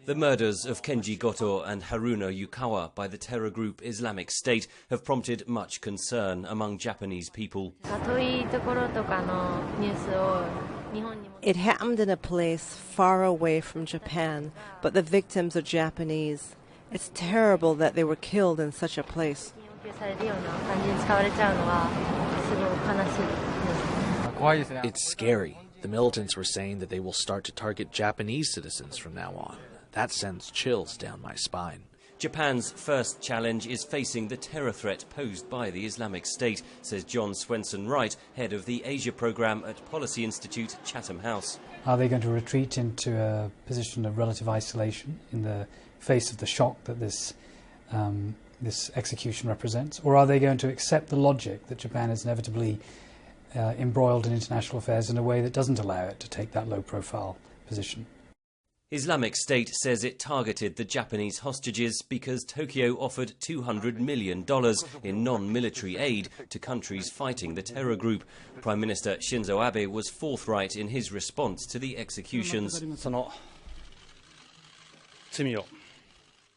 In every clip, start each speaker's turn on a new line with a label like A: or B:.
A: The murders of Kenji Goto and Haruna Yukawa by the terror group Islamic State have prompted much concern among Japanese people.
B: It happened in a place far away from Japan, but the victims are Japanese. It's terrible that they were killed in such a place.
C: It's scary. The militants were saying that they will start to target Japanese citizens from now on. That sends chills down my spine.
A: Japan's first challenge is facing the terror threat posed by the Islamic State, says John Swenson-Wright, head of the Asia Programme at Policy Institute, Chatham House.
D: Are they going to retreat into a position of relative isolation in the face of the shock that this execution represents? Or are they going to accept the logic that Japan is inevitably embroiled in international affairs in a way that doesn't allow it to take that low-profile position?
A: Islamic State says it targeted the Japanese hostages because Tokyo offered $200 million in non-military aid to countries fighting the terror group. Prime Minister Shinzo Abe was forthright in his response to the executions.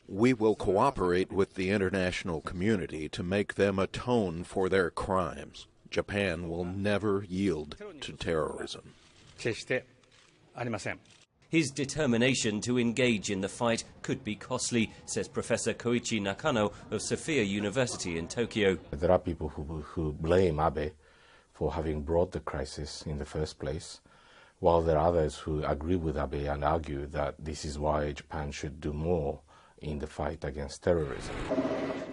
E: We will cooperate with the international community to make them atone for their crimes. Japan will never yield to terrorism.
A: His determination to engage in the fight could be costly, says Professor Koichi Nakano of Sophia University in Tokyo.
F: There are people who blame Abe for having brought the crisis in the first place, while there are others who agree with Abe and argue that this is why Japan should do more in the fight against terrorism.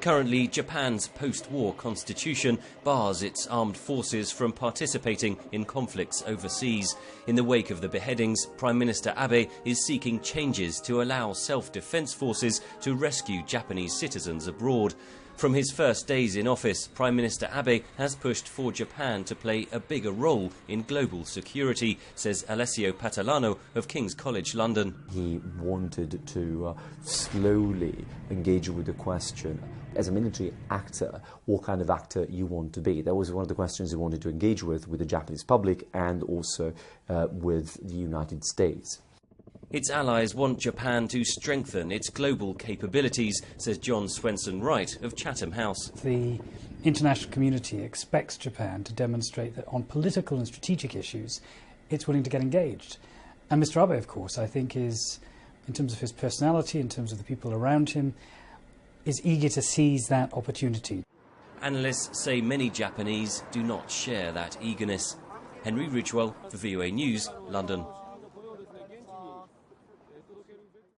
A: Currently, Japan's post-war constitution bars its armed forces from participating in conflicts overseas. In the wake of the beheadings, Prime Minister Abe is seeking changes to allow self-defense forces to rescue Japanese citizens abroad. From his first days in office, Prime Minister Abe has pushed for Japan to play a bigger role in global security, says Alessio Patalano of King's College London.
G: He wanted to slowly engage with the question, as a military actor, what kind of actor you want to be. That was one of the questions he wanted to engage with the Japanese public and also with the United States.
A: Its allies want Japan to strengthen its global capabilities, says John Swenson-Wright of Chatham House.
D: The international community expects Japan to demonstrate that on political and strategic issues, it's willing to get engaged. And Mr. Abe, of course, I think is, in terms of his personality, in terms of the people around him, is eager to seize that opportunity.
A: Analysts say many Japanese do not share that eagerness. Henry Ridgwell for VOA News, London.